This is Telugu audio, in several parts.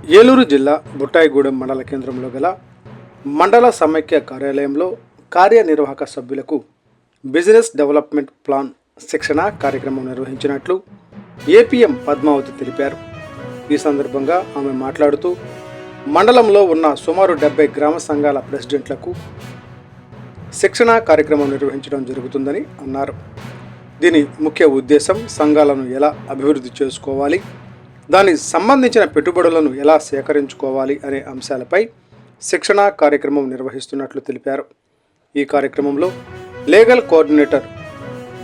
ఏలూరు జిల్లా బుట్టాయిగూడెం మండల కేంద్రంలో గల మండల సమైక్య కార్యాలయంలో కార్యనిర్వాహక సభ్యులకు బిజినెస్ డెవలప్మెంట్ ప్లాన్ శిక్షణ కార్యక్రమం నిర్వహించినట్లు ఏపీఎం పద్మావతి తెలిపారు. ఈ సందర్భంగా ఆమె మాట్లాడుతూ మండలంలో ఉన్న సుమారు 70 గ్రామ సంఘాల ప్రెసిడెంట్లకు శిక్షణ కార్యక్రమం నిర్వహించడం జరుగుతుందని అన్నారు. దీని ముఖ్య ఉద్దేశం సంఘాలను ఎలా అభివృద్ధి చేసుకోవాలి, దానికి సంబంధించిన పెట్టుబడులను ఎలా సేకరించుకోవాలి అనే అంశాలపై శిక్షణా కార్యక్రమం నిర్వహిస్తున్నట్లు తెలిపారు. ఈ కార్యక్రమంలో లీగల్ కోఆర్డినేటర్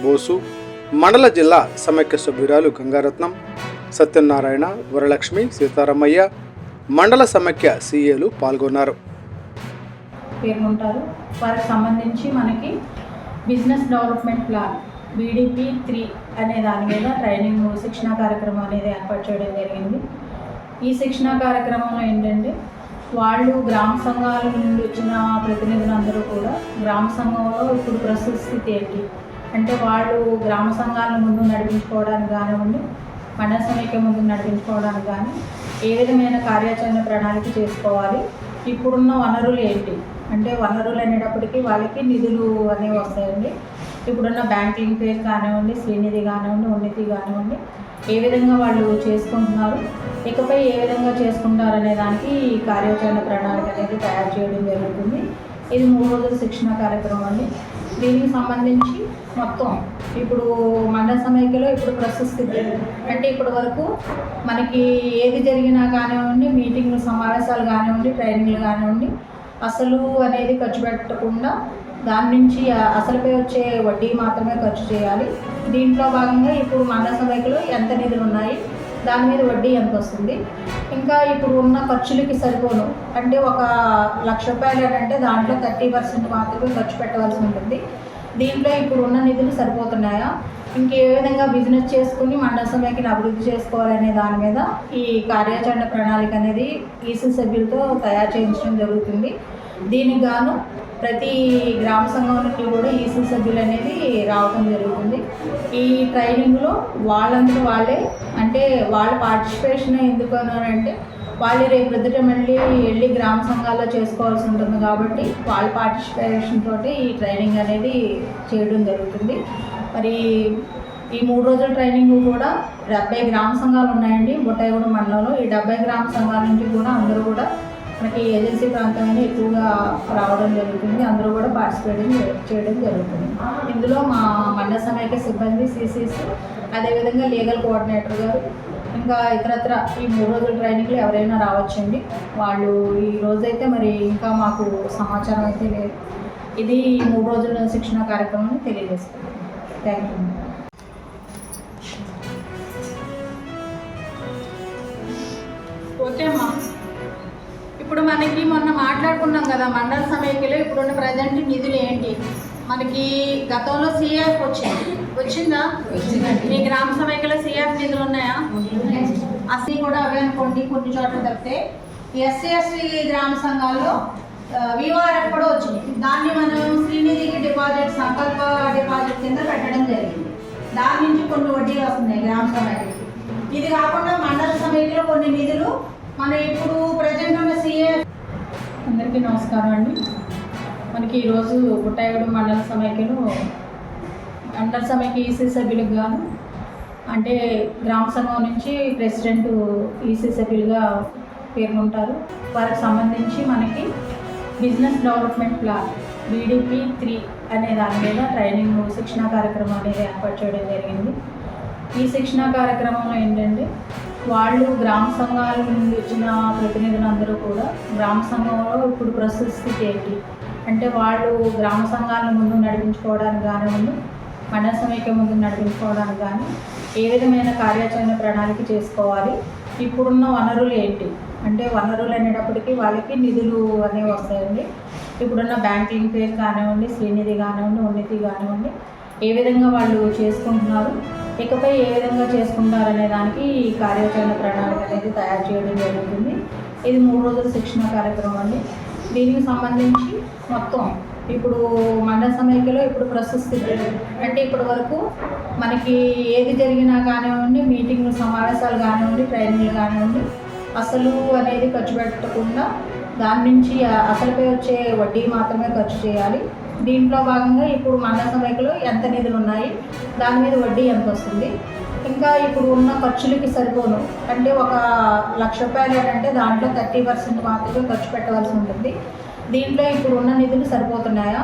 బోసు, మండల జిల్లా సమైక్య సభ్యురాలు గంగారత్నం, సత్యనారాయణ, వరలక్ష్మి, సీతారామయ్య, మండల సమైక్య సీఏలు పాల్గొన్నారు. పేర్కొంటారు. వారికి సంబంధించి మనకి బిజినెస్ డెవలప్మెంట్ ప్లాన్ BDP 3 అనే దాని మీద ట్రైనింగ్ శిక్షణా కార్యక్రమం అనేది ఏర్పాటు చేయడం జరిగింది. ఈ శిక్షణా కార్యక్రమంలో ఏంటంటే వాళ్ళు గ్రామ సంఘాల నుండి వచ్చిన ప్రతినిధులందరూ కూడా గ్రామ సంఘంలో ఇప్పుడు ప్రస్తుత స్థితి ఏంటి అంటే వాళ్ళు గ్రామ సంఘాలను ముందు నడిపించుకోవడానికి కానివ్వండి, మండల సమైక్య ముందు నడిపించుకోవడానికి కానీ ఏ విధమైన కార్యాచరణ ప్రణాళిక చేసుకోవాలి, ఇప్పుడున్న వనరులు ఏంటి అంటే వనరులు అనేటప్పటికీ వాళ్ళకి నిధులు అనేవి వస్తాయండి. ఇప్పుడున్న బ్యాంక్ లింకేజ్ కానివ్వండి, శ్రీనిధి కానివ్వండి, ఉన్నతి కానివ్వండి, ఏ విధంగా వాళ్ళు చేసుకుంటున్నారు, ఇకపై ఏ విధంగా చేసుకుంటారు అనే దానికి కార్యాచరణ ప్రణాళిక అనేది తయారు చేయడం జరుగుతుంది. ఇది 3 రోజుల శిక్షణ కార్యక్రమం అండి. దీనికి సంబంధించి మొత్తం ఇప్పుడు మండల సమైక్యలో ఇప్పుడు ప్రస్తుత స్థితి అంటే ఇప్పటి వరకు మనకి ఏది జరిగినా కానివ్వండి, మీటింగ్లు సమావేశాలు కానివ్వండి, ట్రైనింగ్లు కానివ్వండి, అసలు అనేది ఖర్చు పెట్టకుండా దాని నుంచి అసలుపై వచ్చే వడ్డీ మాత్రమే ఖర్చు చేయాలి. దీంట్లో భాగంగా ఇప్పుడు మండల సమైక్యలో ఎంత నిధులు ఉన్నాయి, దాని మీద వడ్డీ ఎంత వస్తుంది, ఇంకా ఇప్పుడు ఉన్న ఖర్చులకి సరిపోను అంటే ₹1,00,000 అంటే దాంట్లో 30% మాత్రమే ఖర్చు పెట్టవలసి ఉంటుంది. దీంట్లో ఇప్పుడు ఉన్న నిధులు సరిపోతున్నాయా, ఇంకే విధంగా బిజినెస్ చేసుకుని మండల సమైక్యని అభివృద్ధి చేసుకోవాలనే దాని మీద ఈ కార్యాచరణ ప్రణాళిక అనేది ఈసీ సభ్యులతో తయారు చేయించడం జరుగుతుంది. దీనికి గాను ప్రతి గ్రామ సంఘం నుండి కూడా ఈసీ సభ్యులు అనేది రావడం జరుగుతుంది. ఈ ట్రైనింగ్లో వాళ్ళందరూ వాళ్ళే అంటే వాళ్ళ పార్టిసిపేషన్ ఎందుకు అంటే వాళ్ళు రేపు ఎదుట వెళ్ళి గ్రామ సంఘాల్లో చేసుకోవాల్సి ఉంటుంది కాబట్టి వాళ్ళ పార్టిసిపేషన్ తోటి ఈ ట్రైనింగ్ అనేది చేయడం జరుగుతుంది. మరి ఈ 3 రోజుల ట్రైనింగ్ కూడా 70 గ్రామ సంఘాలు ఉన్నాయండి బుట్టాయిగూడెం మండలంలో. ఈ 70 గ్రామ సంఘాల నుంచి కూడా అందరూ కూడా మనకి ఏజెన్సీ ప్రాంతాన్ని ఎక్కువగా రావడం జరుగుతుంది. అందరూ కూడా పార్టిసిపేట్ చేయడం జరుగుతుంది. ఇందులో మా మండల సమైక్య సిబ్బంది, CCs, అదేవిధంగా లీగల్ కోఆర్డినేటర్ గారు, ఇంకా ఇతరత్ర ఈ 3 రోజుల ట్రైనింగ్లో ఎవరైనా రావచ్చండి. వాళ్ళు ఈ రోజైతే మరి ఇంకా మాకు సమాచారం అయితే లేదు. ఇది 3 రోజుల శిక్షణ కార్యక్రమాన్ని తెలియజేస్తున్నాను. Thank you. ఓకే అమ్మా, ఇప్పుడు మనకి మొన్న మాట్లాడుకున్నాం కదా మండల సమైక్యలో ఇప్పుడున్న ప్రజెంట్ నిధులు ఏంటి. మనకి గతంలో CF వచ్చిందా? మీ గ్రామ సమైక్యలో CF నిధులు ఉన్నాయా? అసలు కూడా అవే అనుకోండి. కొన్ని చోట్ల తప్పితే SC/SC గ్రామ సంఘాల్లో VORF కూడా వచ్చింది. దాన్ని మనం శ్రీనిధికి డిపాజిట్, సంకల్ప డిపాజిట్ కింద పెట్టడం జరిగింది. దాని నుంచి కొన్ని వడ్డీలు వస్తున్నాయి గ్రామ సమైక్యకి. ఇది కాకుండా మండల సమైక్యలో కొన్ని నిధులు మన ఇప్పుడు ప్రజెంట్ ఉన్న CF. అందరికీ నమస్కారం అండి. మనకి ఈరోజు బుట్టాయిగూడెం మండల సమైక్యలో మండల సమైక్య ఈసీ సభ్యులకు గాను అంటే గ్రామ సంఘం నుంచి ప్రెసిడెంట్ ఈసీ సభ్యులుగా పేర్కొంటారు. వారికి సంబంధించి మనకి బిజినెస్ డెవలప్మెంట్ ప్లాన్ BDP 3 అనే దాని మీద ట్రైనింగ్ శిక్షణా కార్యక్రమం అనేది ఏర్పాటు చేయడం జరిగింది. ఈ శిక్షణా కార్యక్రమంలో ఏంటంటే వాళ్ళు గ్రామ సంఘాల నుండి వచ్చిన ప్రతినిధులందరూ కూడా గ్రామ సంఘంలో ఇప్పుడు ప్రస్తుత స్థితి ఏంటి అంటే వాళ్ళు గ్రామ సంఘాలను ముందు నడిపించుకోవడానికి కానివ్వండి, మండల సమైక్య ముందు నడిపించుకోవడానికి కానీ ఏ విధమైన కార్యాచరణ ప్రణాళిక చేసుకోవాలి, ఇప్పుడున్న వనరులు ఏంటి అంటే వనరులు అనేటప్పటికీ వాళ్ళకి నిధులు అనేవి వస్తాయండి. ఇప్పుడున్న బ్యాంక్ లింకేజ్ కానివ్వండి, శ్రీనిధి కానివ్వండి, ఉన్నతి కానివ్వండి, ఏ విధంగా వాళ్ళు చేసుకుంటున్నారు, ఇకపై ఏ విధంగా చేసుకుంటారనే దానికి కార్యాచరణ ప్రణాళిక అనేది తయారు చేయడం జరుగుతుంది. ఇది 3 రోజుల శిక్షణ కార్యక్రమం అండి. దీనికి సంబంధించి మొత్తం ఇప్పుడు మండల సమైక్యలో ఇప్పుడు ప్రస్తుత స్థితి అంటే ఇప్పటి వరకు మనకి ఏది జరిగినా కానివ్వండి, మీటింగ్లు సమావేశాలు కానివ్వండి, ట్రైనింగ్లు కానివ్వండి, అసలు అనేది ఖర్చు పెట్టకుండా దాని నుంచి అసలుపై వచ్చే వడ్డీ మాత్రమే ఖర్చు చేయాలి. దీంట్లో భాగంగా ఇప్పుడు మండల సమైక్యలో ఎంత నిధులు ఉన్నాయి, దాని మీద వడ్డీ ఎంత వస్తుంది, ఇంకా ఇప్పుడు ఉన్న ఖర్చులకి సరిపోను అంటే ₹1,00,000 అంటే దాంట్లో 30% మాత్రమే ఖర్చు పెట్టవలసి ఉంటుంది. దీంట్లో ఇప్పుడు ఉన్న నిధులు సరిపోతున్నాయా,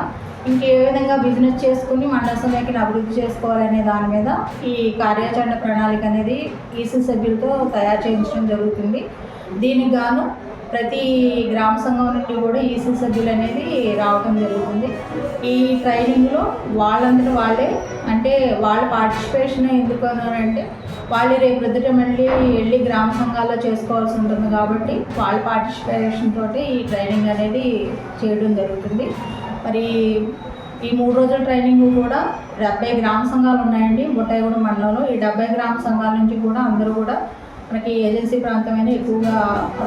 ఇంకే విధంగా బిజినెస్ చేసుకుని మండల సమైక్యని అభివృద్ధి చేసుకోవాలనే దాని మీద ఈ కార్యాచరణ ప్రణాళిక అనేది ఈసీ సభ్యులతో తయారు చేయించడం జరుగుతుంది. దీనికి గాను ప్రతి గ్రామ సంఘం నుండి కూడా ఈసీ సభ్యులు అనేది రావడం జరుగుతుంది. ఈ ట్రైనింగ్లో వాళ్ళందరూ వాళ్ళే అంటే వాళ్ళ పార్టిసిపేషన్ ఎందుకు అంటే వాళ్ళు రేపు ఎదుట మళ్ళీ వెళ్ళి గ్రామ సంఘాల్లో చేసుకోవాల్సి ఉంటుంది కాబట్టి వాళ్ళ పార్టిసిపేషన్ తోటి ఈ ట్రైనింగ్ అనేది చేయడం జరుగుతుంది. మరి ఈ 3 రోజుల ట్రైనింగ్ కూడా 70 గ్రామ సంఘాలు ఉన్నాయండి బుట్టాయిగూడెం మండలంలో. ఈ 70 గ్రామ సంఘాల నుంచి కూడా అందరూ కూడా మనకి ఏజెన్సీ ప్రాంతమైన ఎక్కువగా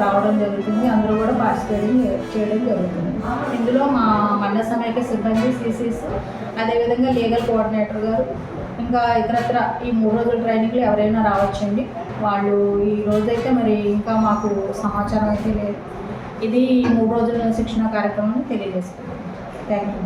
రావడం జరుగుతుంది. అందరూ కూడా పార్టిసిపేటింగ్ చేయడం జరుగుతుంది. ఇందులో మా మండల సమైక్య సిబ్బంది, సీసీస్, అదేవిధంగా లీగల్ కోఆర్డినేటర్ గారు, ఇంకా ఇతరత్ర ఈ 3 రోజుల ట్రైనింగ్లో ఎవరైనా రావచ్చండి. వాళ్ళు ఈ రోజైతే మరి ఇంకా మాకు సమాచారం అయితే లేదు. ఇది ఈ 3 రోజుల శిక్షణ కార్యక్రమాన్ని తెలియజేస్తున్నాను. Thank you.